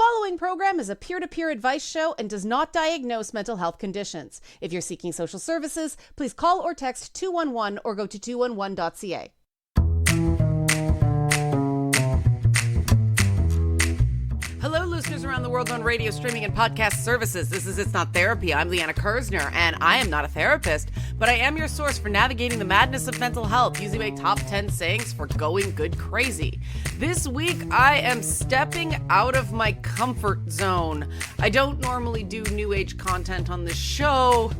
following program is a peer-to-peer advice show and does not diagnose mental health conditions. If you're seeking social services, please call or text 211 or go to 211.ca. Hello, listeners around the world on radio, streaming, and podcast services. This is It's Not Therapy. I'm Leanna Kersner, and I am not a therapist, but I am your source for navigating the madness of mental health using my top 10 sayings for going good crazy. This week, I am stepping out of my comfort zone. I don't normally do New Age content on this show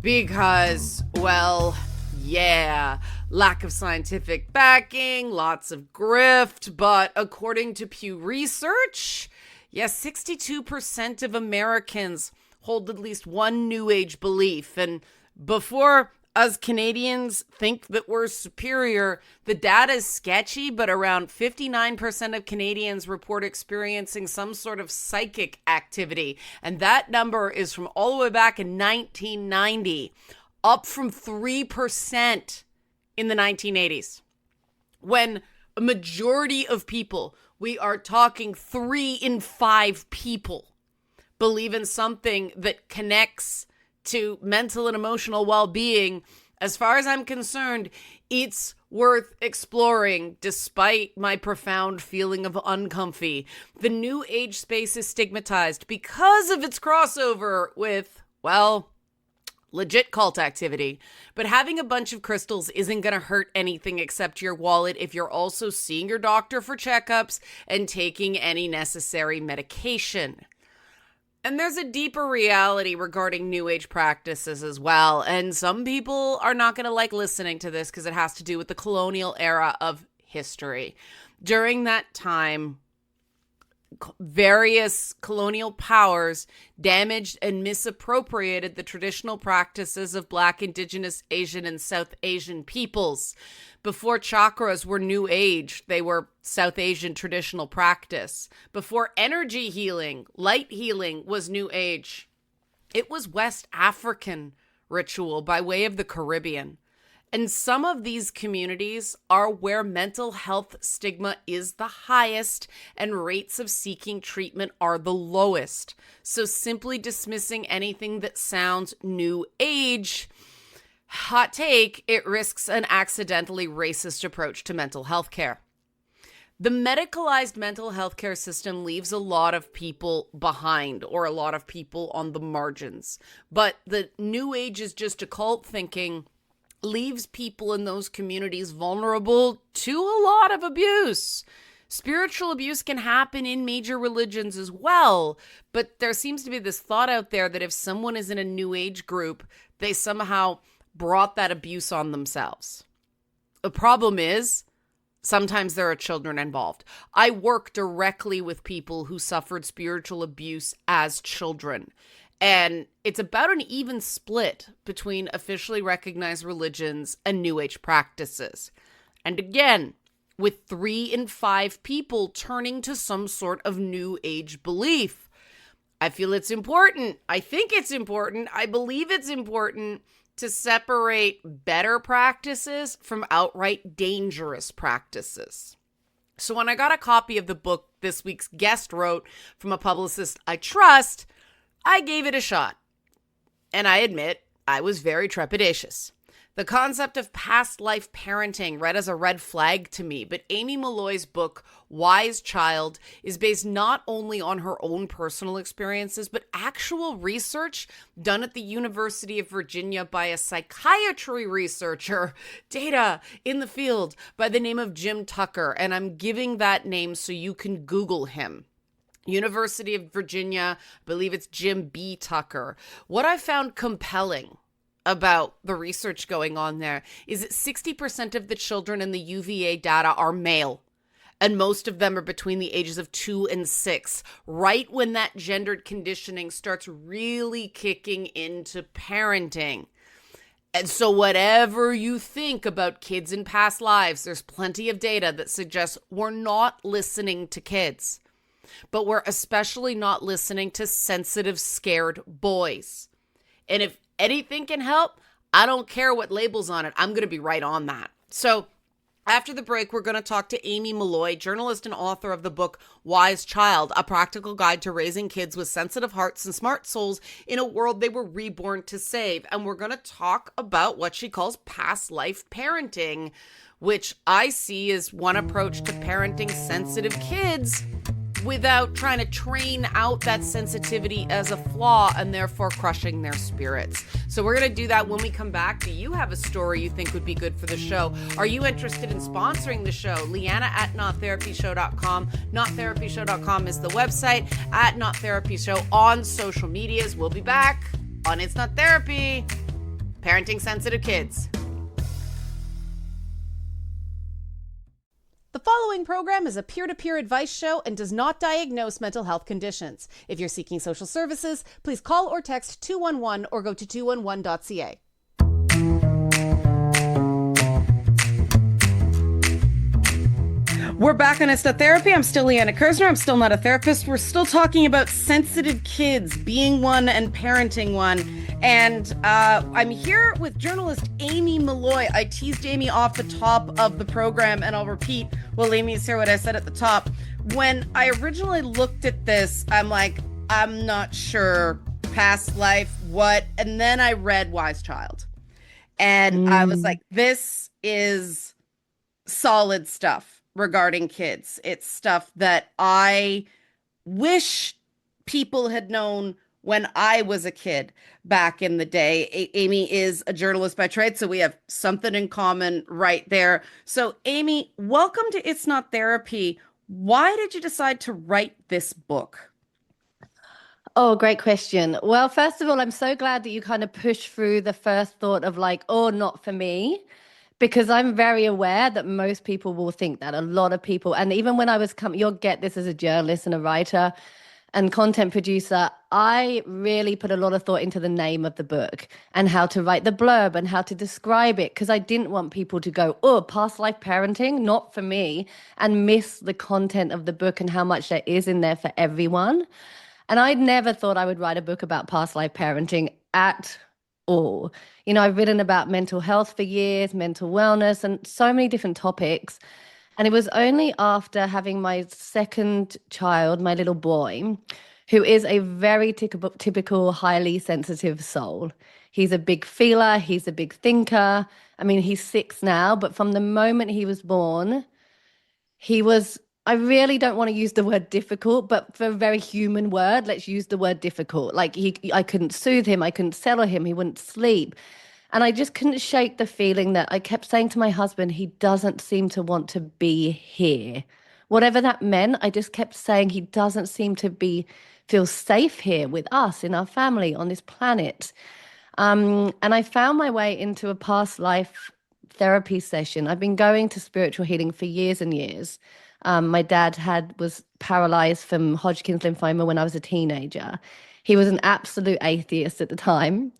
because, well, yeah, lack of scientific backing, lots of grift, but according to Pew Research, yes, 62% of Americans hold at least one New Age belief. And before us Canadians think that we're superior, the data is sketchy, but around 59% of Canadians report experiencing some sort of psychic activity. And that number is from all the way back in 1990. Up from 3% in the 1980s, when a majority of people, we are talking 3 in 5 people, believe in something that connects to mental and emotional well-being. As far as I'm concerned, it's worth exploring despite my profound feeling of uncomfy. The New Age space is stigmatized because of its crossover with, well, legit cult activity, but having a bunch of crystals isn't going to hurt anything except your wallet if you're also seeing your doctor for checkups and taking any necessary medication. And there's a deeper reality regarding New Age practices as well, and some people are not going to like listening to this because it has to do with the colonial era of history. During that time, various colonial powers damaged and misappropriated the traditional practices of Black, Indigenous, Asian, and South Asian peoples. Before chakras were New Age, they were South Asian traditional practice. Before energy healing, light healing was New Age, it was West African ritual by way of the Caribbean. And some of these communities are where mental health stigma is the highest and rates of seeking treatment are the lowest. So simply dismissing anything that sounds New Age, hot take, it risks an accidentally racist approach to mental health care. The medicalized mental health care system leaves a lot of people behind or a lot of people on the margins. But the New Age is just occult thinking leaves people in those communities vulnerable to a lot of abuse. Spiritual abuse can happen in major religions as well, but there seems to be this thought out there that if someone is in a New Age group, they somehow brought that abuse on themselves. The problem is, sometimes there are children involved. I work directly with people who suffered spiritual abuse as children. And it's about an even split between officially recognized religions and New Age practices. And again, with 3 in 5 people turning to some sort of New Age belief. I feel it's important. I think it's important. I believe it's important to separate better practices from outright dangerous practices. So when I got a copy of the book this week's guest wrote from a publicist I trust, I gave it a shot, and I admit I was very trepidatious. The concept of past life parenting read as a red flag to me, but Amy Molloy's book, Wise Child, is based not only on her own personal experiences, but actual research done at the University of Virginia by a psychiatry researcher, data in the field by the name of Jim Tucker, and I'm giving that name so you can Google him. University of Virginia, I believe it's Jim B. Tucker. What I found compelling about the research going on there is that 60% of the children in the UVA data are male, and most of them are between the ages of 2 and 6, right when that gendered conditioning starts really kicking into parenting. And so whatever you think about kids in past lives, there's plenty of data that suggests we're not listening to kids. But we're especially not listening to sensitive, scared boys. And if anything can help, I don't care what label's on it. I'm going to be right on that. So After the break, we're going to talk to Amy Molloy, journalist and author of the book Wise Child, a practical guide to raising kids with sensitive hearts and smart souls in a world they were reborn to save. And we're going to talk about what she calls past life parenting, which I see as one approach to parenting sensitive kids without trying to train out that sensitivity as a flaw and therefore crushing their spirits. So we're going to do that when we come back. Do you have a story you think would be good for the show? Are you interested in sponsoring the show? Leanna at nottherapyshow.com. Nottherapyshow.com is the website. At Not Therapy Show on social medias. We'll be back on It's Not Therapy, parenting sensitive kids. The following program is a peer-to-peer advice show and does not diagnose mental health conditions. If you're seeking social services, please call or text 211 or go to 211.ca. We're back on It's Not Therapy. I'm still Leanna Kersner. I'm still not a therapist. We're still talking about sensitive kids, being one and parenting one. And I'm here with journalist Amy Molloy. I teased Amy off the top of the program, and I'll repeat while Amy's here what I said at the top. When I originally looked at this, I'm like, I'm not sure. Past life, what? And then I read Wise Child. And I was like, this is solid stuff regarding kids. It's stuff that I wish people had known when I was a kid back in the day. Amy is a journalist by trade, so we have something in common right there. So Amy, welcome to It's Not Therapy. Why did you decide to write this book? Oh, great question. Well, first of all, I'm so glad that you kind of push through the first thought of like, oh, not for me, because I'm very aware that most people will think that. A lot of people, and even when I was you'll get this as a journalist and a writer and content producer, I really put a lot of thought into the name of the book and how to write the blurb and how to describe it, because I didn't want people to go, oh, past life parenting, not for me, and miss the content of the book and how much there is in there for everyone. And I never thought I would write a book about past life parenting at all. You know, I've written about mental health for years, mental wellness, and so many different topics. And it was only after having my second child, my little boy, who is a very typical, highly sensitive soul. He's a big feeler. He's a big thinker. I mean, he's 6 now, but from the moment he was born, he was, I really don't want to use the word difficult, but for a very human word, let's use the word difficult. Like I couldn't soothe him. I couldn't settle him. He wouldn't sleep. And I just couldn't shake the feeling that I kept saying to my husband, he doesn't seem to want to be here. Whatever that meant, I just kept saying he doesn't seem to feel safe here with us in our family on this planet. And I found my way into a past life therapy session. I've been going to spiritual healing for years and years. My dad was paralyzed from Hodgkin's lymphoma when I was a teenager. He was an absolute atheist at the time,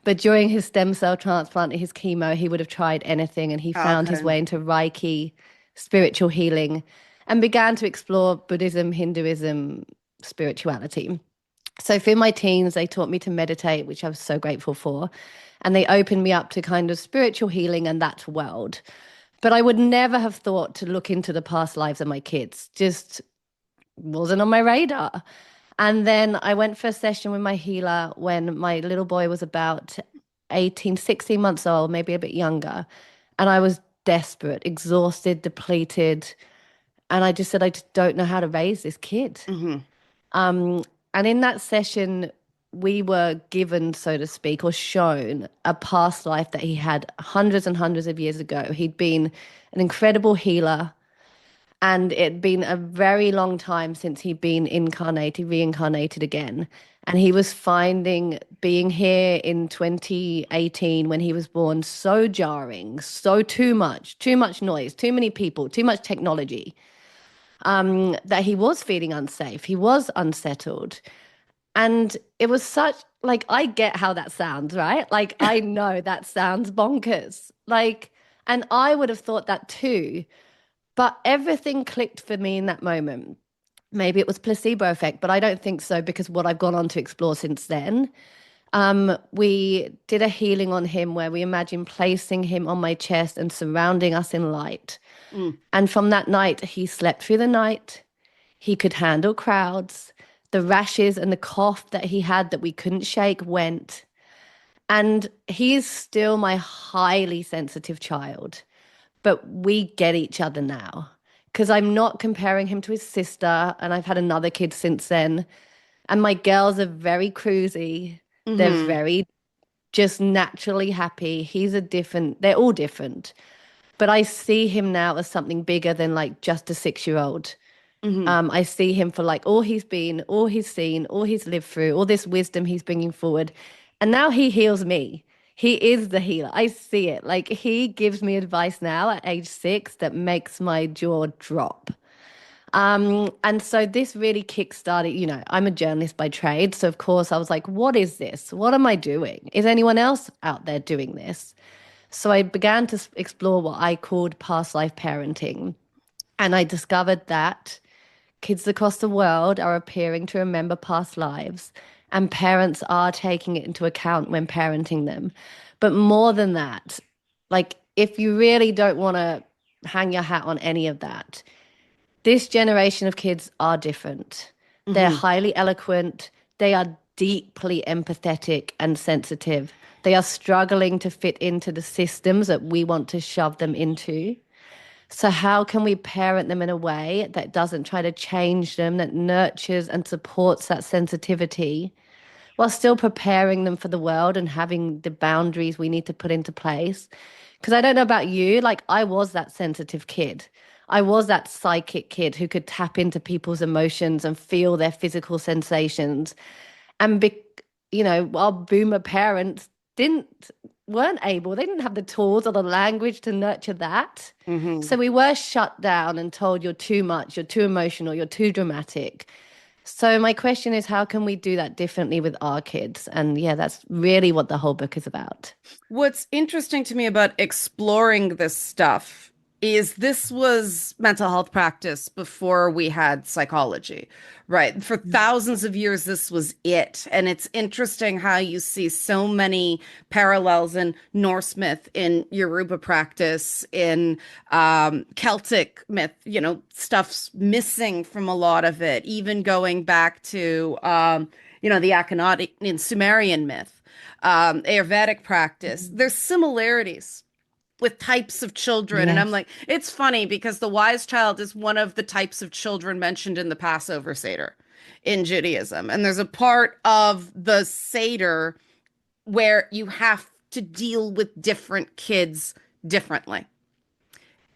but during his stem cell transplant and his chemo, he would have tried anything, and he found his way into Reiki, spiritual healing, and began to explore Buddhism, Hinduism, spirituality. So through my teens, they taught me to meditate, which I was so grateful for, and they opened me up to kind of spiritual healing and that world. But I would never have thought to look into the past lives of my kids. Just wasn't on my radar. And then I went for a session with my healer when my little boy was about 18, 16 months old, maybe a bit younger. And I was desperate, exhausted, depleted. And I just said, I just don't know how to raise this kid. Mm-hmm. And in that session, we were given, so to speak, or shown a past life that he had hundreds and hundreds of years ago. He'd been an incredible healer, and it'd been a very long time since he'd been reincarnated again. And he was finding being here in 2018 when he was born so jarring, so too much noise, too many people, too much technology, that he was feeling unsafe. He was unsettled. And it was like, I get how that sounds, right? Like, I know that sounds bonkers. Like, and I would have thought that too. But everything clicked for me in that moment. Maybe it was placebo effect, but I don't think so, because what I've gone on to explore since then, We did a healing on him where we imagined placing him on my chest and surrounding us in light. Mm. And from that night, he slept through the night. He could handle crowds. The rashes and the cough that he had that we couldn't shake went. And he is still my highly sensitive child, but we get each other now because I'm not comparing him to his sister. And I've had another kid since then. And my girls are very cruisy. They're Mm-hmm. very just naturally happy. They're all different. But I see him now as something bigger than like just a 6-year-old. Mm-hmm. I see him for like all he's been, all he's seen, all he's lived through, all this wisdom he's bringing forward. And now he heals me. He is the healer. I see it. Like he gives me advice now at age 6 that makes my jaw drop. And so this really kickstarted, I'm a journalist by trade. So of course I was like, what is this? What am I doing? Is anyone else out there doing this? So I began to explore what I called past life parenting. And I discovered that kids across the world are appearing to remember past lives, and parents are taking it into account when parenting them. But more than that, like if you really don't want to hang your hat on any of that, this generation of kids are different. They're Mm-hmm. highly eloquent. They are deeply empathetic and sensitive. They are struggling to fit into the systems that we want to shove them into. So, how can we parent them in a way that doesn't try to change them, that nurtures and supports that sensitivity while still preparing them for the world and having the boundaries we need to put into place? Because I don't know about you, like I was that sensitive kid. I was that psychic kid who could tap into people's emotions and feel their physical sensations. And our boomer parents didn't weren't able, they didn't have the tools or the language to nurture that. Mm-hmm. So we were shut down and told you're too much, you're too emotional, you're too dramatic. So my question is, how can we do that differently with our kids? And yeah, that's really what the whole book is about. What's interesting to me about exploring this stuff is this was mental health practice before we had psychology, right? For thousands of years, this was it. And it's interesting how you see so many parallels in Norse myth, in Yoruba practice, in Celtic myth, stuff's missing from a lot of it, even going back to, the Akhenaten in Sumerian myth, Ayurvedic practice. There's similarities with types of children. And I'm Yes. like, it's funny because the wise child is one of the types of children mentioned in the Passover Seder in Judaism. And there's a part of the Seder where you have to deal with different kids differently.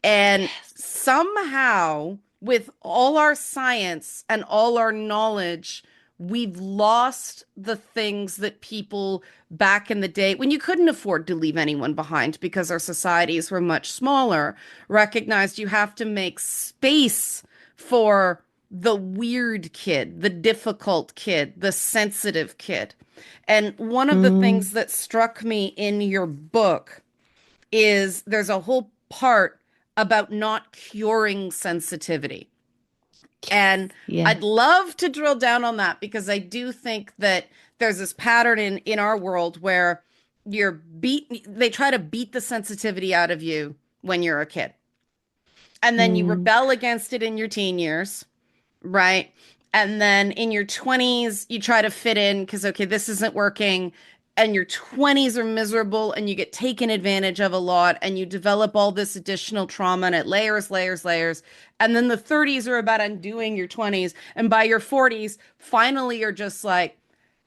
And Yes. somehow, with all our science and all our knowledge, we've lost the things that people back in the day, when you couldn't afford to leave anyone behind because our societies were much smaller, recognized you have to make space for the weird kid, the difficult kid, the sensitive kid. And one of the Mm, things that struck me in your book is there's a whole part about not curing sensitivity. And yes. I'd love to drill down on that because I do think that there's this pattern in our world where they try to beat the sensitivity out of you when you're a kid. And then you Mm, rebel against it in your teen years, right? And then in your 20s, you try to fit in because, okay, this isn't working. And your 20s are miserable and you get taken advantage of a lot and you develop all this additional trauma and it layers, layers, layers. And then the 30s are about undoing your 20s. And by your 40s, finally, you're just like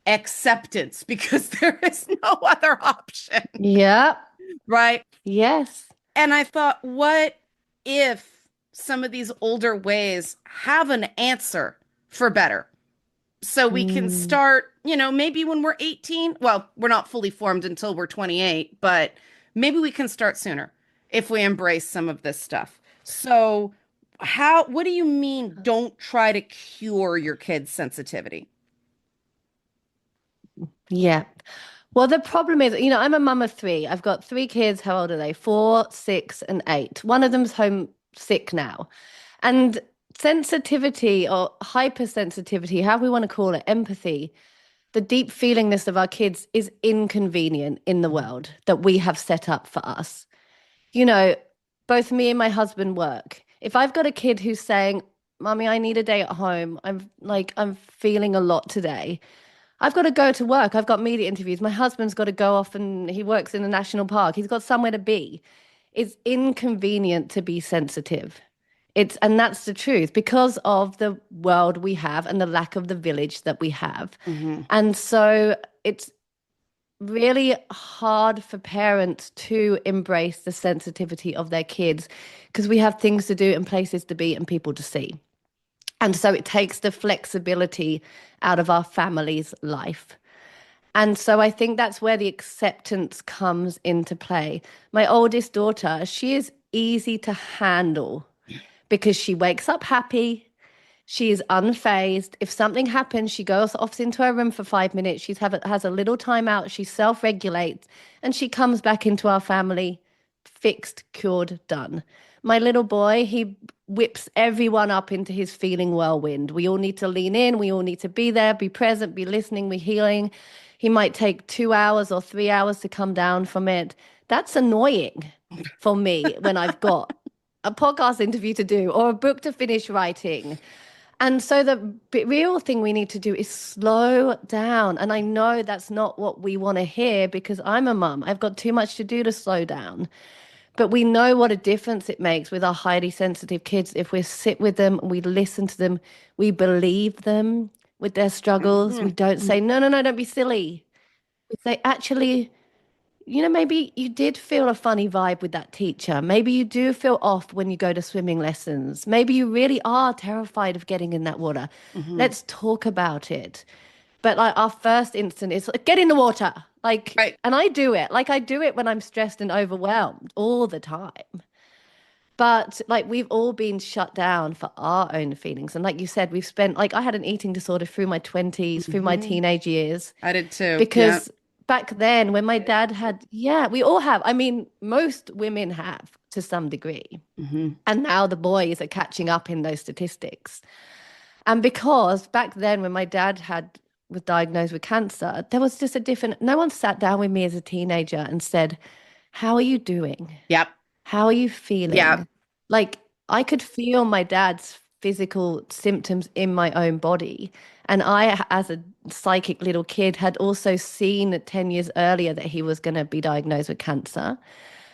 acceptance because there is no other option, yeah. right? Yes. And I thought, what if some of these older ways have an answer for better? So we can Mm, start, maybe when we're 18. Well, we're not fully formed until we're 28, but maybe we can start sooner if we embrace some of this stuff. So, what do you mean, don't try to cure your kid's sensitivity? yeah. Well, the problem is, I'm a mum of three. I've got three kids. How old are they? 4, 6, and 8. One of them's home sick now. And sensitivity or hypersensitivity, however we want to call it, empathy, the deep feelingness of our kids is inconvenient in the world that we have set up for us. You know, both me and my husband work. If I've got a kid who's saying, Mommy, I need a day at home. I'm feeling a lot today. I've got to go to work. I've got media interviews. My husband's got to go off and he works in a national park. He's got somewhere to be. It's inconvenient to be sensitive. And that's the truth because of the world we have and the lack of the village that we have. Mm-hmm. And so it's really hard for parents to embrace the sensitivity of their kids because we have things to do and places to be and people to see. And so it takes the flexibility out of our family's life. And so I think that's where the acceptance comes into play. My oldest daughter, she is easy to handle because she wakes up happy. She is unfazed. If something happens, she goes off into her room for 5 minutes. She has a little time out. She self-regulates and she comes back into our family fixed, cured, done. My little boy, he whips everyone up into his feeling whirlwind. We all need to lean in. We all need to be there, be present, be listening, be healing. He might take 2 hours or 3 hours to come down from it. That's annoying for me when I've got a podcast interview to do or a book to finish writing. And so the real thing we need to do is slow down. And I know that's not what we want to hear because I'm a mum. I've got too much to do to slow down. But we know what a difference it makes with our highly sensitive kids if we sit with them, we listen to them, we believe them with their struggles. We don't say, no, no, no, don't be silly. We say, actually, maybe you did feel a funny vibe with that teacher. Maybe you do feel off when you go to swimming lessons. Maybe you really are terrified of getting in that water. Mm-hmm. Let's talk about it. But like our first instinct is like, get in the water. Like, Right. and I do it. Like I do it when I'm stressed and overwhelmed all the time. But like we've all been shut down for our own feelings. And like you said, we've spent like I had an eating disorder through my 20s, through my Mm-hmm. teenage years. I did too. Yeah. Because back then when my dad had, yeah, we all have. I mean, most women have to some degree. Mm-hmm. And now the boys are catching up in those statistics. And because back then when my dad was diagnosed with cancer, there was just no one sat down with me as a teenager and said, how are you doing? Yep. How are you Yep. feeling? Like I could feel my dad's physical symptoms in my own body. And I, as a psychic little kid, had also seen 10 years earlier that he was going to be diagnosed with cancer.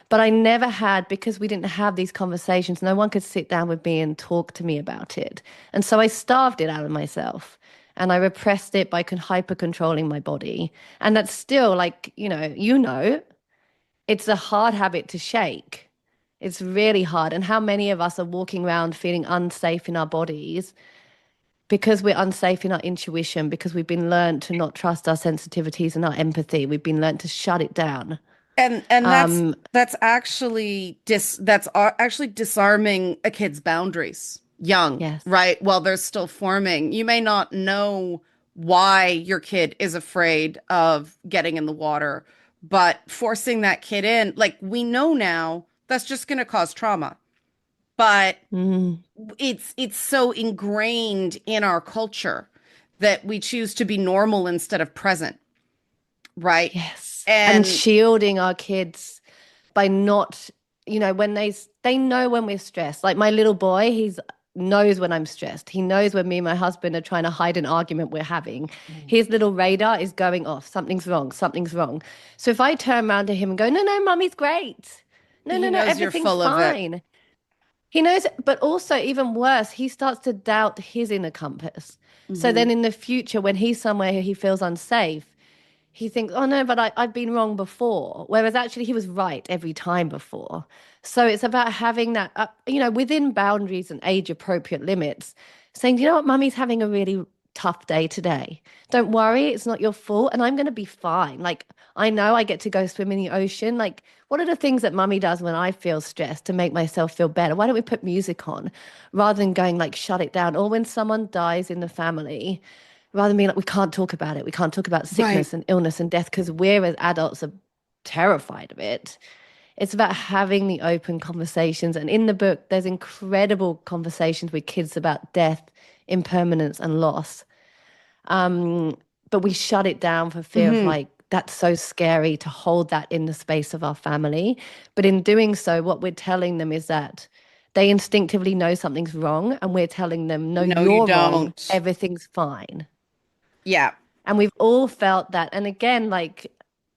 But I never had, because we didn't have these conversations, no one could sit down with me and talk to me about it. And so I starved it out of myself and I repressed it by hyper controlling my body. And that's still like, it's a hard habit to shake. It's really hard. And how many of us are walking around feeling unsafe in our bodies because we're unsafe in our intuition, because we've been learned to not trust our sensitivities and our empathy. We've been learned to shut it down. And Um, that's actually actually disarming a kid's boundaries young, yes. right? While they're still forming. You may not know why your kid is afraid of getting in the water, but forcing that kid in, like we know now, that's just going to cause trauma. But Mm. it's so ingrained in our culture that we choose to be normal instead of present, right? Yes. And And shielding our kids by not, when they know when we're stressed. Like my little boy, he's knows when I'm stressed. He knows when me and my husband are trying to hide an argument we're having. His little radar is going off. Something's wrong. Something's wrong. So if I turn around to him and go, no, no, mummy's great. No, he no, no, knows you're everything's full of it. fine. He knows, but also even worse, he starts to doubt his inner compass. So Hmm. then in the future, when he's somewhere he feels unsafe, he thinks, oh no, but I've been wrong before. Whereas actually he was right every time before. So it's about having that, within boundaries and age appropriate limits, saying, you know what, mummy's having a really tough day today. Don't worry, it's not your fault. And I'm going to be fine. Like, I know I get to go swim in the ocean. Like, what are the things that mummy does when I feel stressed to make myself feel better? Why don't we put music on rather than going like, shut it down? Or when someone dies in the family, rather than being like, we can't talk about it. We can't talk about Right. sickness and illness and death because we're as adults are terrified of it. It's about having the open conversations. And in the book, there's incredible conversations with kids about death, impermanence, and loss. but we shut it down for fear of Hmm. like, that's so scary to hold that in the space of our family. But in doing so, what we're telling them is that they instinctively know something's wrong, and we're telling them, no, No, you you're wrong, don't. everything's fine. Yeah. And we've all felt that. And again, like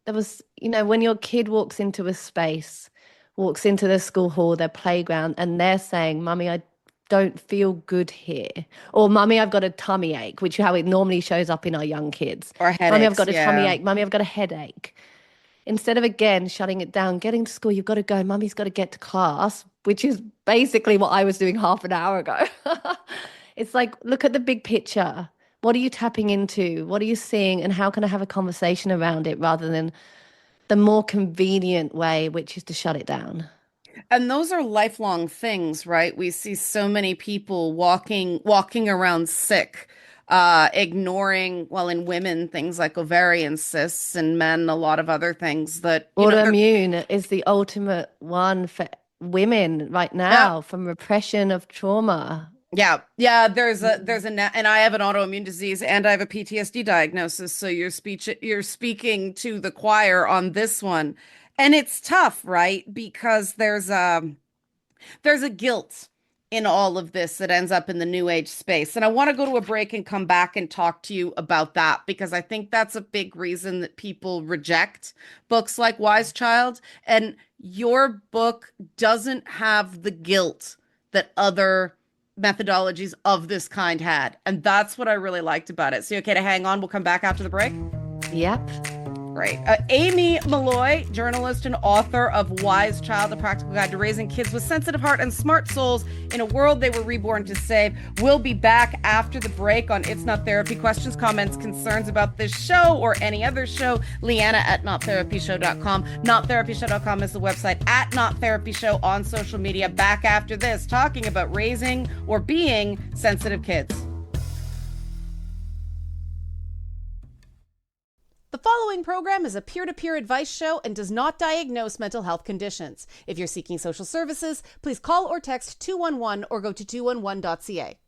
there was, when your kid walks into a space, walks into the school hall, their playground, and they're saying, Mummy, I don't feel good here. Or Mummy, I've got a tummy ache, which is how it normally shows up in our young kids. Or Mummy, I've headaches. got a tummy Yeah. ache. Mummy, I've got a headache. Instead of again shutting it down, getting to school, you've got to go. Mummy's got to get to class, which is basically what I was doing half an hour ago. It's like, look at the big picture. What are you tapping into? What are you seeing? And how can I have a conversation around it rather than the more convenient way, which is to shut it down? And those are lifelong things, right? We see so many people walking around sick, ignoring, well, in women, things like ovarian cysts, and men, a lot of other things that, they're, Autoimmune is the ultimate one for women right yeah, now from repression of trauma. yeah, yeah. And I have an autoimmune disease and I have a PTSD diagnosis. So you're speaking to the choir on this one. And it's tough, right? Because there's a guilt in all of this that ends up in the new age space. And I want to go to a break and come back and talk to you about that because I think that's a big reason that people reject books like Wise Child. And your book doesn't have the guilt that other methodologies of this kind had. And that's what I really liked about it. So, you okay to hang on? We'll come back after the break. Yep. Great. Amy Molloy, journalist and author of Wise Child, A Practical Guide to Raising Kids with Sensitive Heart and Smart Souls in a World They Were Reborn to Save. We'll be back after the break on It's Not Therapy. Questions, comments, concerns about this show or any other show, Leanna at nottherapyshow.com. Nottherapyshow.com is the website, at nottherapyshow on social media. Back after this, talking about raising or being sensitive kids. The following program is a peer-to-peer advice show and does not diagnose mental health conditions. If you're seeking social services, please call or text 211 or go to 211.ca.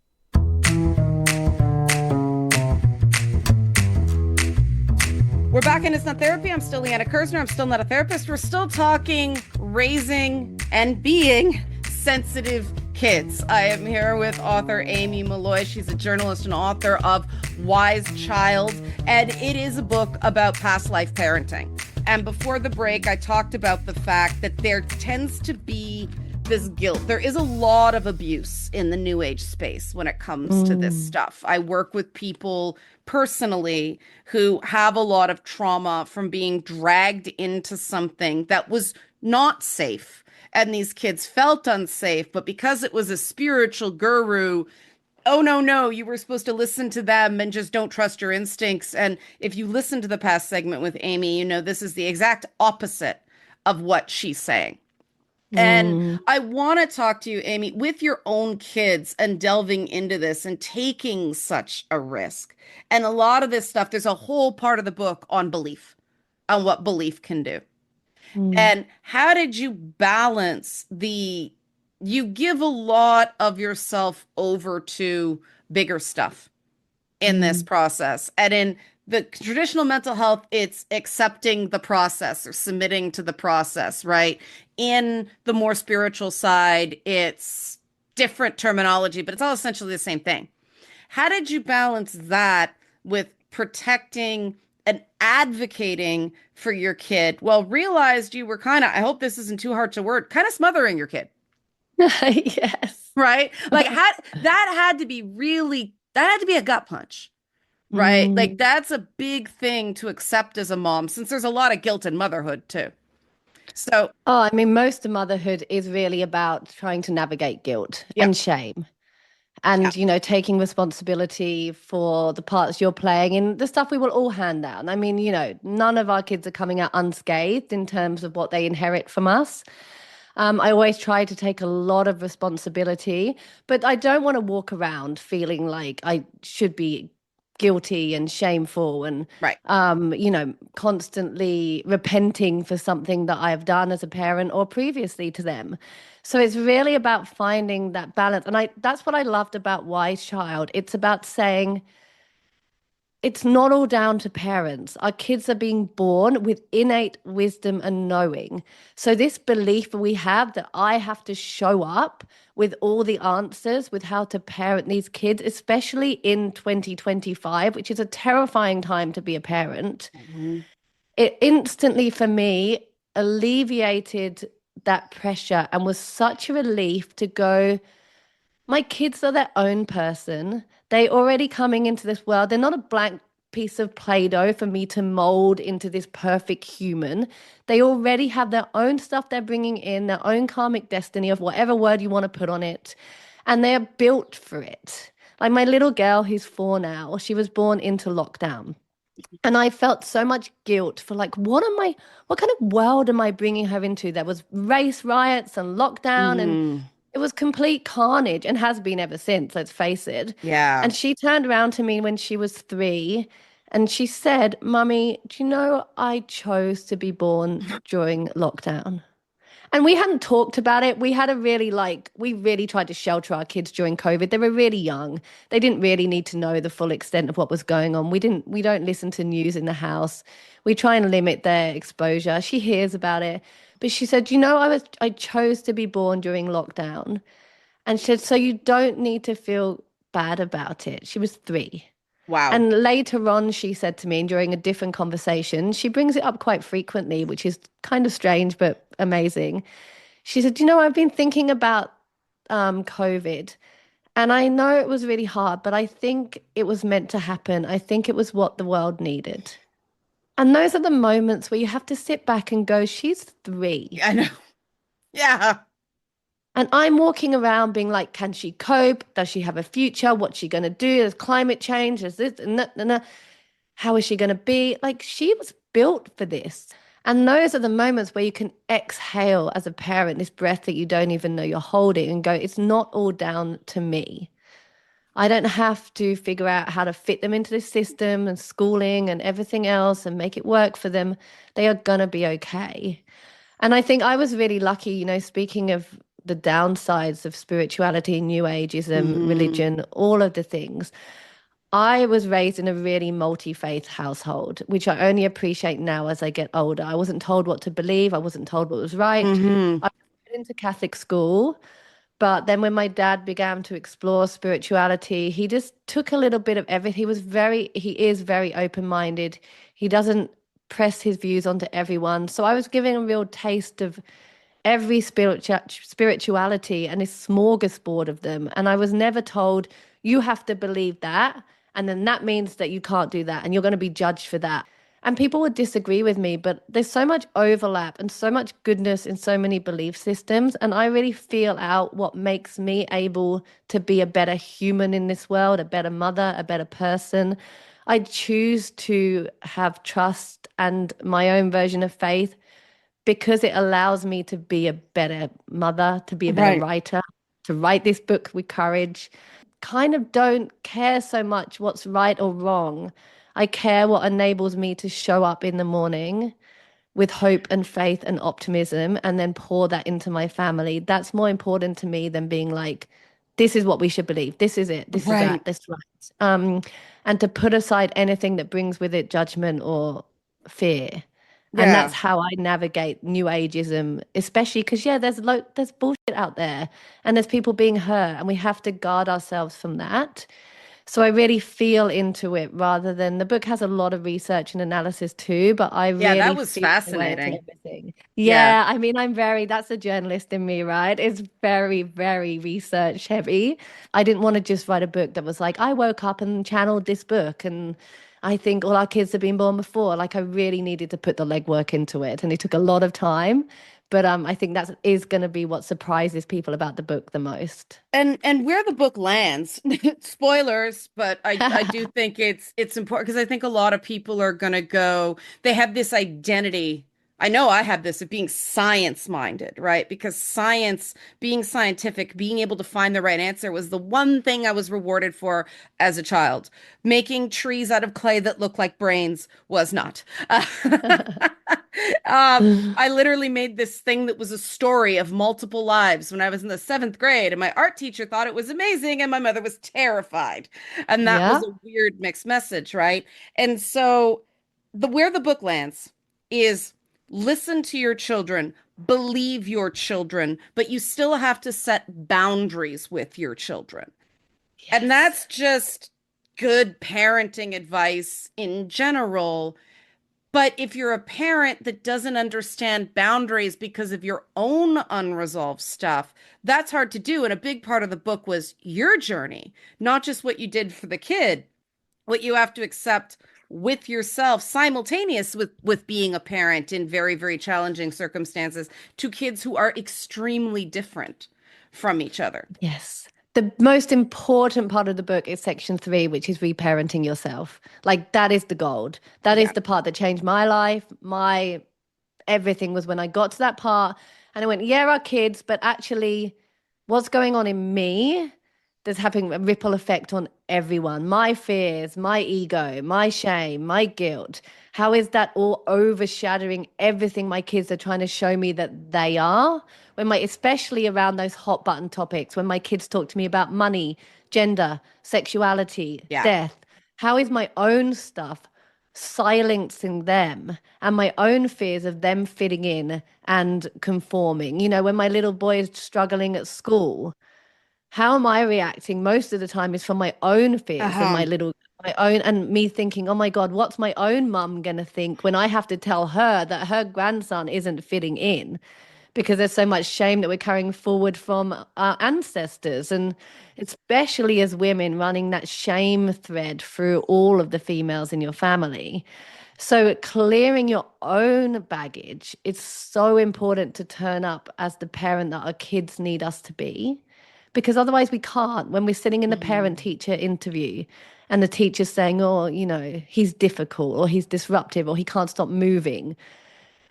We're back in It's Not Therapy. I'm still Leanna Kersner. I'm still not a therapist. We're still talking raising and being sensitive kids. I am here with author Amy Molloy. She's a journalist and author of Wise Child, and it is a book about past life parenting. And before the break, I talked about the fact that there tends to be this guilt. There is a lot of abuse in the new age space when it comes to this stuff. I work with people personally who have a lot of trauma from being dragged into something that was not safe. And these kids felt unsafe, but because it was a spiritual guru, oh, no, no, you were supposed to listen to them and just don't trust your instincts. And if you listen to the past segment with Amy, this is the exact opposite of what she's saying. And Mm, I want to talk to you, Amy, with your own kids and delving into this and taking such a risk. And a lot of this stuff, there's a whole part of the book on belief, on what belief can do. mm, And how did you balance you give a lot of yourself over to bigger stuff in this mm, process. And in the traditional mental health, it's accepting the process or submitting to the process, right? In the more spiritual side, it's different terminology, but it's all essentially the same thing. How did you balance that with protecting and advocating for your kid? Well, realized you were I hope this isn't too hard to word, kind of smothering your kid, yes. right? Like that had to be that had to be a gut punch, right? Mm. Like that's a big thing to accept as a mom, since there's a lot of guilt in motherhood too. So, Oh, I mean, most of motherhood is really about trying to navigate guilt yeah, and shame yeah, and, taking responsibility for the parts you're playing in the stuff we will all hand down. I mean, none of our kids are coming out unscathed in terms of what they inherit from us. I always try to take a lot of responsibility, but I don't want to walk around feeling like I should be guilty and shameful and right. constantly repenting for something that I have done as a parent or previously to them. So it's really about finding that balance. And that's what I loved about Wise Child. It's about saying it's not all down to parents. Our kids are being born with innate wisdom and knowing. So, this belief we have that I have to show up with all the answers with how to parent these kids, especially in 2025, which is a terrifying time to be a parent, Mhm. it instantly, for me, alleviated that pressure and was such a relief to go. My kids are their own person. They already coming into this world. They're not a blank piece of Play-Doh for me to mold into this perfect human. They already have their own stuff they're bringing in, their own karmic destiny of whatever word you want to put on it. And they are built for it. Like my little girl, who's 4 now, she was born into lockdown. And I felt so much guilt for like, what kind of world am I bringing her into? There was race riots and lockdown, and Mhm. it was complete carnage and has been ever since, let's face it. Yeah. And she turned around to me when she was 3 and she said, Mummy, do you know I chose to be born during lockdown? And we hadn't talked about it. We had a really we really tried to shelter our kids during COVID. They were really young. They didn't really need to know the full extent of what was going on. We don't listen to news in the house. We try and limit their exposure. She hears about it. But she said, you know, I chose to be born during lockdown. And she said, so you don't need to feel bad about it. She was 3. Wow. And later on, she said to me during a different conversation, she brings it up quite frequently, which is kind of strange but amazing. She said, you know, I've been thinking about COVID, and I know it was really hard, but I think it was meant to happen. I think it was what the world needed. And those are the moments where you have to sit back and go, she's 3. I know. Yeah. And I'm walking around being like, can she cope? Does she have a future? What's she going to do? There's climate change. There's this and that. And that. How is she going to be? Like, she was built for this. And those are the moments where you can exhale as a parent, this breath that you don't even know you're holding, and go, it's not all down to me. I don't have to figure out how to fit them into the system and schooling and everything else and make it work for them. They are going to be okay. And I think I was really lucky, you know, speaking of the downsides of spirituality, new ageism, Hmm. religion, all of the things. I was raised in a really multi-faith household, which I only appreciate now as I get older. I wasn't told what to believe. I wasn't told what was right. Hmm. I went into Catholic school, but then when my dad began to explore spirituality, he just took a little bit of everything. He is very open-minded. He doesn't press his views onto everyone. So I was given a real taste of every spirituality and a smorgasbord of them. And I was never told, you have to believe that. And then that means that you can't do that and you're going to be judged for that. And people would disagree with me, but there's so much overlap and so much goodness in so many belief systems. And I really feel out what makes me able to be a better human in this world, a better mother, a better person. I choose to have trust and my own version of faith because it allows me to be a better mother, to be a better Right. writer, to write this book with courage. Kind of don't care so much what's right or wrong. I care what enables me to show up in the morning with hope and faith and optimism and then pour that into my family. That's more important to me than being like, this is what we should believe. This is it. This is Right. that. This is right. And to put aside anything that brings with it judgment or fear. And that's Yeah. how I navigate new ageism, especially because yeah, there's bullshit out there and there's people being hurt and we have to guard ourselves from that. So I really feel into it rather than the book has a lot of research and analysis too, but I Yeah, that really was feel my way into fascinating. everything. Yeah. Yeah, I mean, that's a journalist in me, right? It's very, very research heavy. I didn't want to just write a book that was like, I woke up and channeled this book and I think all our kids have been born before. Like I really needed to put the legwork into it and it took a lot of time. But I think that is going to be what surprises people about the book the most. And where the book lands, spoilers, but I do think it's important because I think a lot of people are gonna go, they have this identity. I know I have this of being science minded, right? Because science, being scientific, being able to find the right answer was the one thing I was rewarded for as a child. Making trees out of clay that look like brains was not. I literally made this thing that was a story of multiple lives when I was in the seventh grade, and my art teacher thought it was amazing, and my mother was terrified. And that was Yeah. a weird mixed message, right? And so the where the book lands is listen to your children, believe your children, but you still have to set boundaries with your children. And Yes. that's just good parenting advice in general. But if you're a parent that doesn't understand boundaries because of your own unresolved stuff, that's hard to do. And a big part of the book was your journey, not just what you did for the kid, what you have to accept with yourself simultaneous with being a parent in very, very challenging circumstances to kids who are extremely different from each other. Yes. The most important part of the book is section 3, which is reparenting yourself. Like that is the gold. That is Yeah. the part that changed my life. My everything was when I got to that part and I went, yeah, our kids, but actually what's going on in me that's having a ripple effect on everyone. My fears, my ego, my shame, my guilt. How is that all overshadowing everything my kids are trying to show me that they are? When my, especially around those hot button topics, when my kids talk to me about money, gender, sexuality, Yeah. death, how is my own stuff silencing them and my own fears of them fitting in and conforming? You know, when my little boy is struggling at school, how am I reacting most of the time is from my own fears and Uh-huh. my own, and me thinking, oh my God, what's my own mum gonna think when I have to tell her that her grandson isn't fitting in? Because there's so much shame that we're carrying forward from our ancestors, and especially as women running that shame thread through all of the females in your family. So clearing your own baggage, it's so important to turn up as the parent that our kids need us to be, because otherwise we can't. When we're sitting in the parent Mhm. teacher interview and the teacher's saying, oh, you know, he's difficult or he's disruptive or he can't stop moving,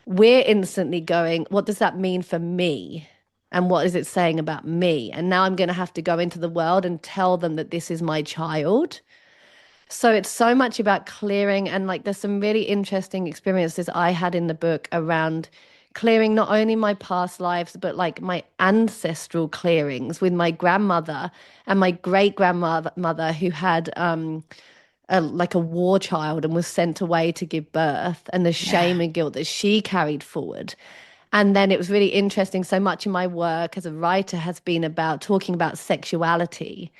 we're instantly going, what does that mean for me? And what is it saying about me? And now I'm going to have to go into the world and tell them that this is my child. So it's so much about clearing. And like, there's some really interesting experiences I had in the book around clearing not only my past lives, but like my ancestral clearings with my grandmother and my great grandmother who had, like a war child and was sent away to give birth, and the Yeah. shame and guilt that she carried forward. And then it was really interesting. So much of my work as a writer has been about talking about sexuality.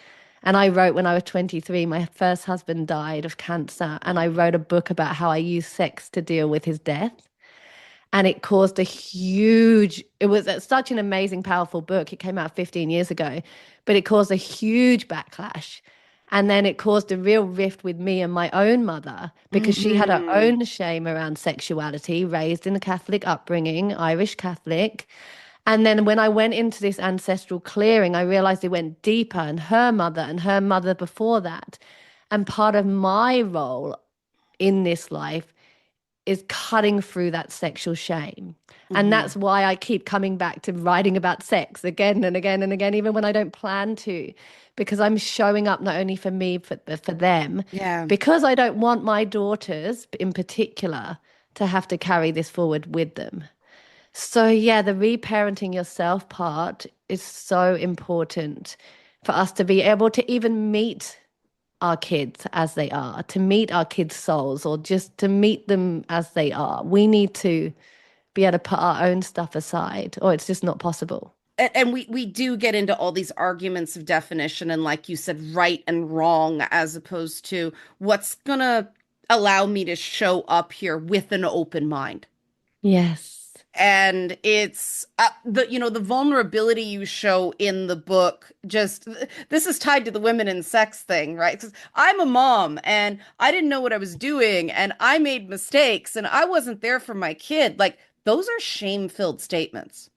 And I wrote when I was 23, my first husband died of cancer. And I wrote a book about how I used sex to deal with his death. And it caused a huge, it was such an amazing, powerful book. It came out 15 years ago, but it caused a huge backlash. And then it caused a real rift with me and my own mother because she had her Hmm. own shame around sexuality, raised in a Catholic upbringing, Irish Catholic. And then when I went into this ancestral clearing, I realized it went deeper, and her mother before that. And part of my role in this life is cutting through that sexual shame. And Hmm. that's why I keep coming back to writing about sex again and again and again, even when I don't plan to, because I'm showing up not only for me, but for them, Yeah. because I don't want my daughters in particular to have to carry this forward with them. So, yeah, the reparenting yourself part is so important for us to be able to even meet our kids as they are, to meet our kids' souls, or just to meet them as they are. We need to be able to put our own stuff aside, or it's just not possible. And we do get into all these arguments of definition and like you said, right and wrong, as opposed to what's gonna allow me to show up here with an open mind. Yes, And it's the the vulnerability you show in the book, just this is tied to the women in sex thing, right? 'Cause I'm a mom and I didn't know what I was doing and I made mistakes and I wasn't there for my kid. Like those are shame-filled statements.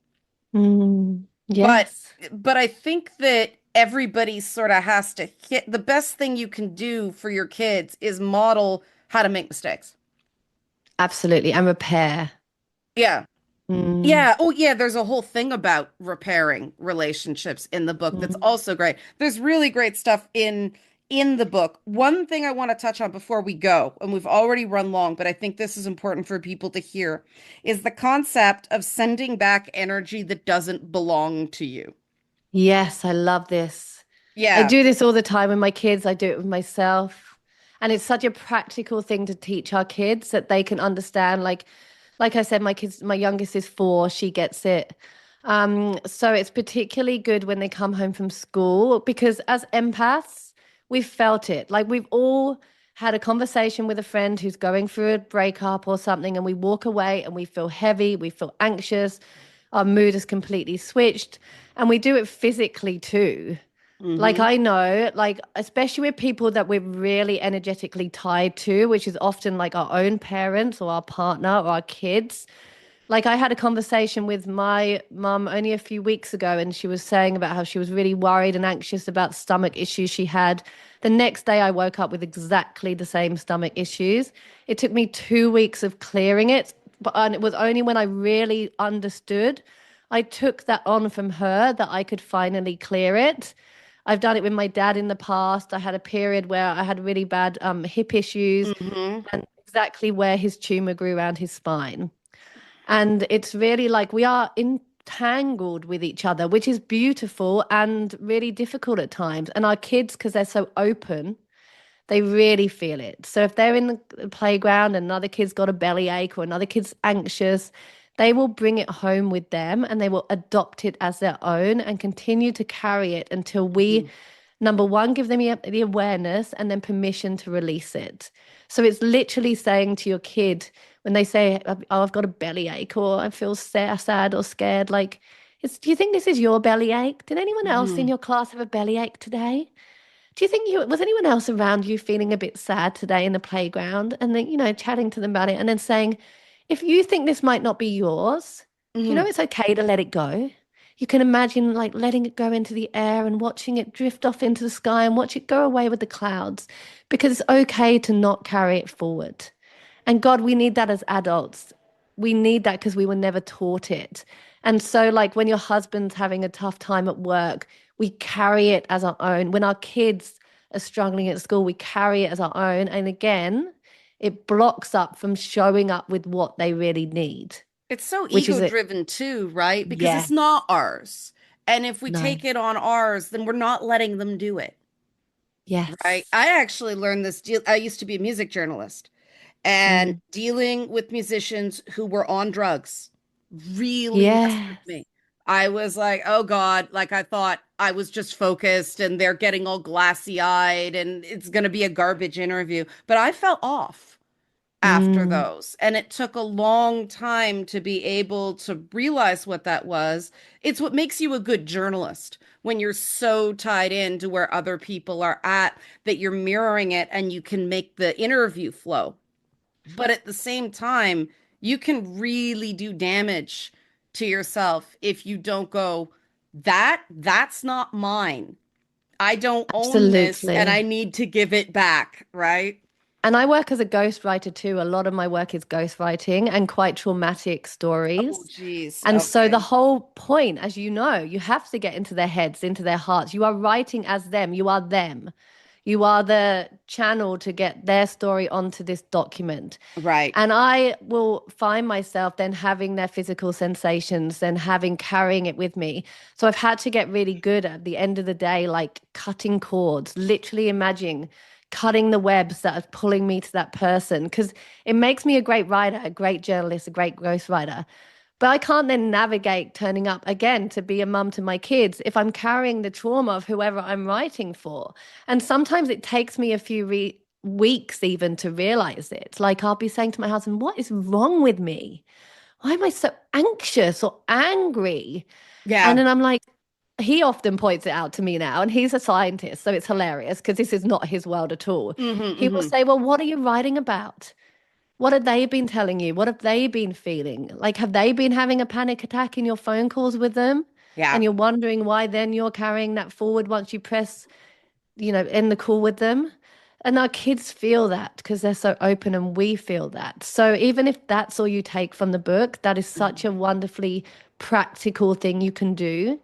But yes, but I think that everybody sort of has to hit the best thing you can do for your kids is model how to make mistakes. absolutely. And repair. Yeah. Mm, Yeah. Oh, yeah. There's a whole thing about repairing relationships in the book that's mm, also great. There's really great stuff in the book. One thing I want to touch on before we go, and we've already run long, but I think this is important for people to hear, is the concept of sending back energy that doesn't belong to you. Yes, I love this. I Yeah. do this all the time with my kids. I do it with myself. And it's such a practical thing to teach our kids that they can understand. Like I said, my youngest is 4, she gets it. So it's particularly good when they come home from school because as empaths, we've felt it. Like we've all had a conversation with a friend who's going through a breakup or something, and we walk away and we feel heavy, we feel anxious, our mood is completely switched, and we do it physically too. Like Mm-hmm. I know, like especially with people that we're really energetically tied to, which is often like our own parents or our partner or our kids. Like I had a conversation with my mum only a few weeks ago, and she was saying about how she was really worried and anxious about stomach issues she had. The next day, I woke up with exactly the same stomach issues. It took me 2 weeks of clearing it, but and it was only when I really understood. I took that on from her that I could finally clear it. I've done it with my dad in the past. I had a period where I had really bad hip issues Mm-hmm. and exactly where his tumor grew around his spine. And it's really like we are entangled with each other, which is beautiful and really difficult at times. And our kids, because they're so open, they really feel it. So if they're in the playground and another kid's got a bellyache or another kid's anxious, they will bring it home with them and they will adopt it as their own and continue to carry it until we, number one, give them the awareness and then permission to release it. So it's literally saying to your kid when they say, "Oh, I've got a bellyache," or "I feel sad or scared," like, do you think this is your bellyache? Did anyone else in Mm-hmm. your class have a bellyache today? Do you think was anyone else around you feeling a bit sad today in the playground? And then, chatting to them about it and then saying, if you think this might not be yours, do you Mm-hmm. know it's okay to let it go? You can imagine like letting it go into the air and watching it drift off into the sky and watch it go away with the clouds because it's okay to not carry it forward. And God, we need that as adults. We need that because we were never taught it. And so, like, when your husband's having a tough time at work, we carry it as our own. When our kids are struggling at school, we carry it as our own. And again, it blocks up from showing up with what they really need, It's so which is ego it. driven too, right? Because Yeah, it's not ours. And if we no. take it on ours, then we're not letting them do it, right? Yes. I actually learned this deal. I used to be a music journalist, and Mm. dealing with musicians who were on drugs really messed with Yes. me. I was like, oh God, like I thought I was just focused and they're getting all glassy eyed and it's going to be a garbage interview. But I felt off after Mm. those. And it took a long time to be able to realize what that was. It's what makes you a good journalist when you're so tied in to where other people are at that you're mirroring it and you can make the interview flow. But at the same time, you can really do damage to yourself if you don't go, that's not mine. I don't own this and I Absolutely. need to give it back, right? And I work as a ghostwriter too. A lot of my work is ghostwriting and quite traumatic Oh, stories. geez. And so the Okay. whole point, as you know, you have to get into their heads, into their hearts. You are writing as them. You are them. You are the channel to get their story onto this document. Right. And I will find myself then having their physical sensations, then having carrying it with me. So I've had to get really good at the end of the day, like cutting cords, literally imagining cutting the webs that are pulling me to that person. Because it makes me a great writer, a great journalist, a great ghostwriter. But I can't then navigate turning up again to be a mum to my kids if I'm carrying the trauma of whoever I'm writing for. And sometimes it takes me a few weeks even to realize it. Like I'll be saying to my husband, "What is wrong with me? Why am I so anxious or angry?" And Yeah. then I'm like, he often points it out to me now, and he's a scientist, so it's hilarious because this is not his world at all. Mm-hmm, He will mm-hmm. say, "Well, what are you writing about? What have they been telling you? What have they been feeling? Like, have they been having a panic attack in your phone calls with them? Yeah. And you're wondering why then you're carrying that forward once you press, end the call with them?" And our kids feel that because they're so open and we feel that. So even if that's all you take from the book, that is such a wonderfully practical thing you can do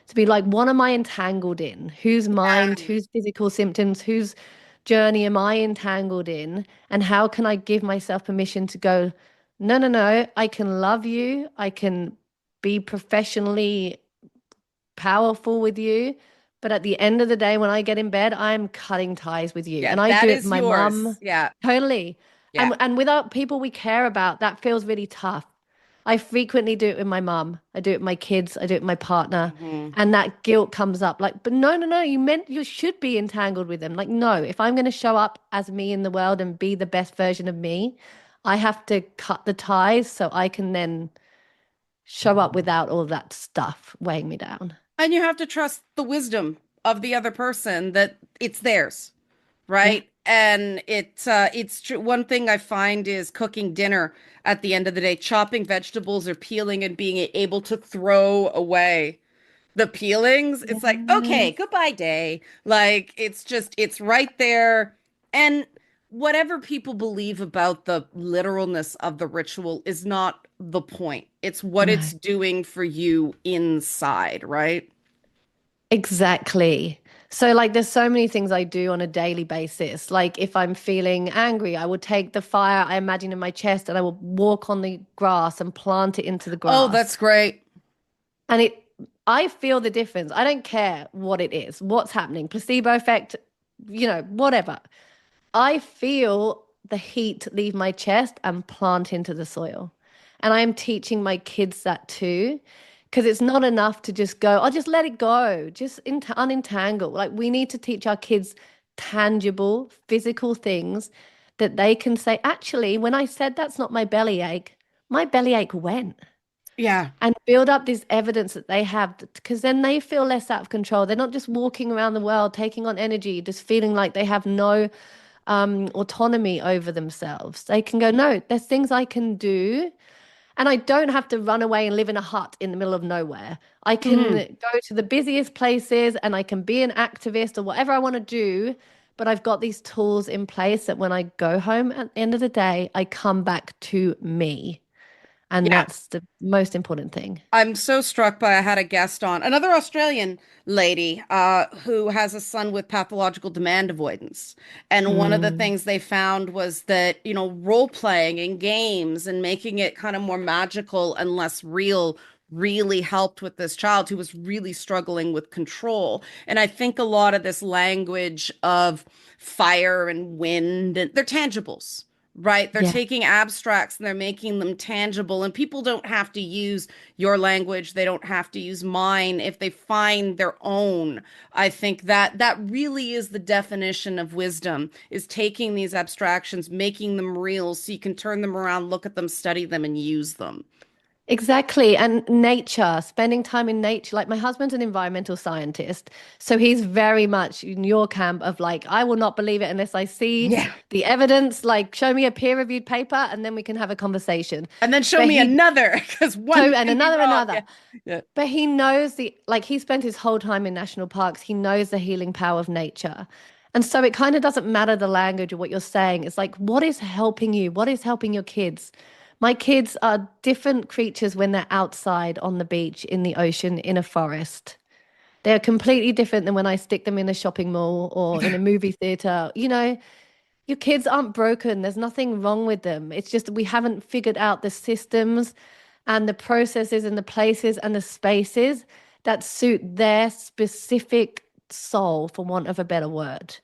to be like, what am I entangled in? Whose mind, Yeah. whose physical symptoms, whose journey am I entangled in? And how can I give myself permission to go, no, no, no, I can love you. I can be professionally powerful with you. But at the end of the day, when I get in bed, I'm cutting ties with you. Yeah, And I do that it with is my yours. mum, Yeah. totally. Yeah. And without people we care about, that feels really tough. I frequently do it with my mum. I do it with my kids. I do it with my partner. Hmm. And that guilt comes up like, but no, no, no, you should be entangled with them. Like, no, if I'm going to show up as me in the world and be the best version of me, I have to cut the ties so I can then show up without all that stuff weighing me down. And you have to trust the wisdom of the other person that it's theirs, Yeah. right? And it's true. One thing I find is cooking dinner at the end of the day, chopping vegetables or peeling and being able to throw away the peelings. It's like, okay, Yes. goodbye day. Like it's right there. And whatever people believe about the literalness of the ritual is not the point. It's what No. it's doing for you inside, right? Exactly. So, like, there's so many things I do on a daily basis. Like, if I'm feeling angry, I will take the fire I imagine in my chest and I will walk on the grass and plant it into the Oh, grass. that's great. And I feel the difference. I don't care what it is, what's happening, placebo effect, whatever. I feel the heat leave my chest and plant into the soil. And I am teaching my kids that too, because it's not enough to just go, oh, just let it go, just unentangle. Like, we need to teach our kids tangible, physical things that they can say, actually, when I said that's not my belly ache went. Yeah. And build up this evidence that they have, because then they feel less out of control. They're not just walking around the world taking on energy, just feeling like they have no autonomy over themselves. They can go, no, there's things I can do. And I don't have to run away and live in a hut in the middle of nowhere. I can Hmm. go to the busiest places and I can be an activist or whatever I want to do. But I've got these tools in place that when I go home at the end of the day, I come back to me. And Yeah. that's the most important thing. I'm so struck by I had a guest on, another Australian lady who has a son with pathological demand avoidance. And one of the Mm, things they found was that, role playing in games and making it kind of more magical and less real really helped with this child who was really struggling with control. And I think a lot of this language of fire and wind, and they're tangibles. Right. They're yeah. taking abstracts and they're making them tangible. And people don't have to use your language. They don't have to use mine if they find their own. I think that really is the definition of wisdom is taking these abstractions, making them real so you can turn them around, look at them, study them, and use them. Exactly. And nature, spending time in nature. Like, my husband's an environmental scientist. So he's very much in your camp of like, I will not believe it unless I see Yeah. the evidence. Like, show me a peer-reviewed paper and then we can have a conversation. And then show But me he, another because one and can be another, wrong. Yeah. another. Yeah. But he knows he spent his whole time in national parks. He knows the healing power of nature. And so it kind of doesn't matter the language or what you're saying. It's like, what is helping you? What is helping your kids? My kids are different creatures when they're outside on the beach, in the ocean, in a forest. They're completely different than when I stick them in a shopping mall or in a movie theater. Your kids aren't broken. There's nothing wrong with them. It's just we haven't figured out the systems and the processes and the places and the spaces that suit their specific soul, for want of a better word.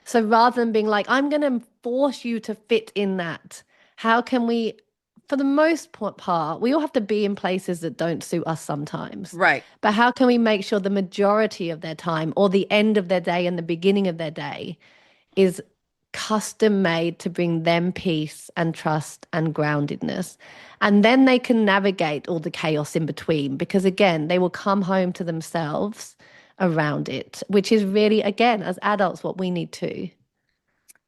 So rather than being like, I'm going to force you to fit in that, how can we, for the most part, we all have to be in places that don't suit us sometimes. Right. But how can we make sure the majority of their time or the end of their day and the beginning of their day is custom made to bring them peace and trust and groundedness? And then they can navigate all the chaos in between because, again, they will come home to themselves around it, which is really, again, as adults, what we need to.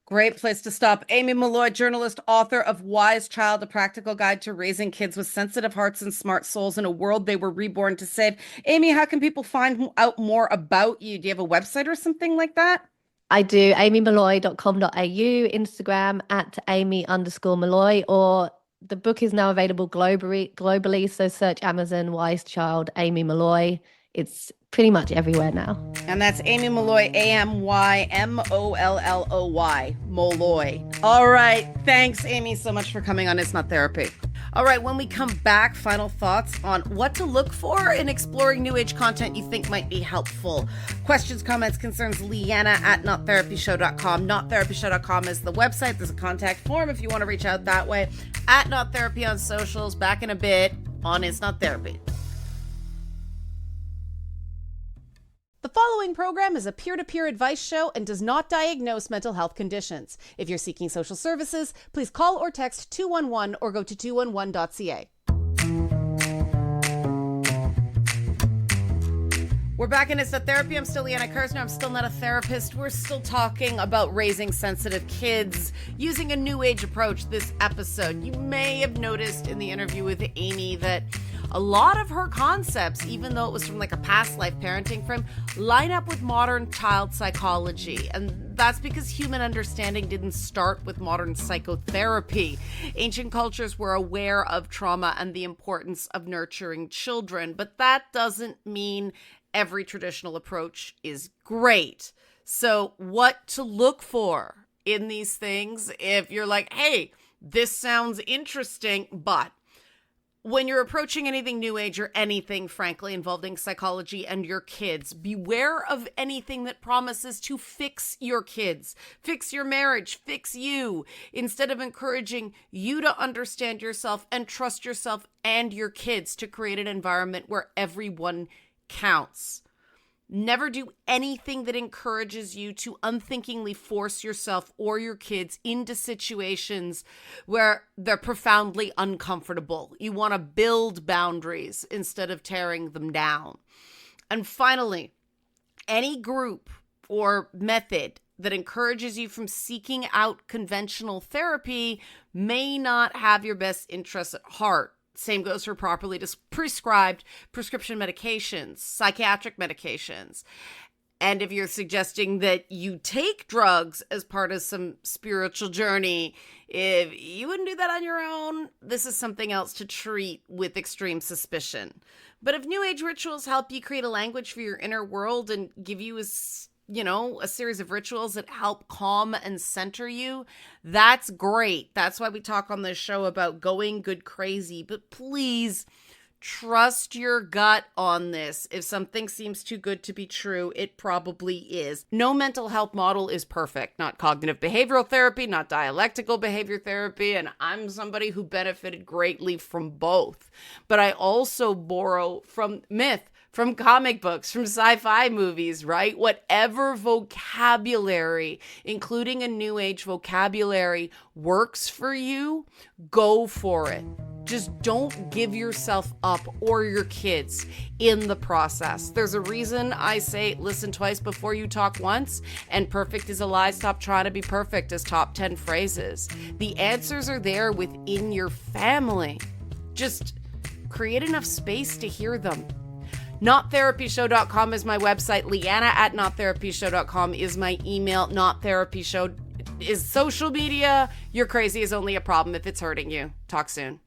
Great place to stop. Amy Molloy, journalist, author of Wise Child, a practical guide to raising kids with sensitive hearts and smart souls in a world they were reborn to save. Amy, how can people find out more about you? Do you have a website or something like that? I do amymolloy.com.au, Instagram at Amy_Molloy, or the book is now available globally. So search Amazon, Wise Child, Amy Molloy. It's pretty much everywhere now. And that's Amy Molloy, AMYMOLLOY, Molloy. All right. Thanks, Amy, so much for coming on It's Not Therapy. All right, when we come back, final thoughts on what to look for in exploring New Age content you think might be helpful. Questions, comments, concerns, Leanna at nottherapyshow.com. Nottherapyshow.com is the website. There's a contact form if you want to reach out that way. At Not Therapy on socials. Back in a bit on It's Not Therapy. The following program is a peer-to-peer advice show and does not diagnose mental health conditions. If you're seeking social services, please call or text 211 or go to 211.ca. We're back in It's Not Therapy. I'm still Leanna Kersner. I'm still not a therapist. We're still talking about raising sensitive kids using a new age approach this episode. You may have noticed in the interview with Amy that a lot of her concepts, even though it was from like a past life parenting frame, line up with modern child psychology. And that's because human understanding didn't start with modern psychotherapy. Ancient cultures were aware of trauma and the importance of nurturing children, but that doesn't mean every traditional approach is great. So what to look for in these things if you're like, hey, this sounds interesting, but when you're approaching anything new age or anything, frankly, involving psychology and your kids, beware of anything that promises to fix your kids, fix your marriage, fix you, instead of encouraging you to understand yourself and trust yourself and your kids to create an environment where everyone counts. Never do anything that encourages you to unthinkingly force yourself or your kids into situations where they're profoundly uncomfortable. You want to build boundaries instead of tearing them down. And finally, any group or method that encourages you from seeking out conventional therapy may not have your best interests at heart. Same goes for properly prescribed prescription medications, psychiatric medications. And if you're suggesting that you take drugs as part of some spiritual journey, if you wouldn't do that on your own, this is something else to treat with extreme suspicion. But if New Age rituals help you create a language for your inner world and give you a series of rituals that help calm and center you, that's great. That's why we talk on this show about going good crazy. But please trust your gut on this. If something seems too good to be true, it probably is. No mental health model is perfect. Not cognitive behavioral therapy, not dialectical behavior therapy. And I'm somebody who benefited greatly from both. But I also borrow from myth, from comic books, from sci-fi movies, right? Whatever vocabulary, including a new age vocabulary, works for you, go for it. Just don't give yourself up or your kids in the process. There's a reason I say listen twice before you talk once, and perfect is a lie, stop trying to be perfect as top 10 phrases. The answers are there within your family. Just create enough space to hear them. NotTherapyShow.com is my website. Leanna at NotTherapyShow.com is my email. Not Therapy Show is social media. You're crazy is only a problem if it's hurting you. Talk soon.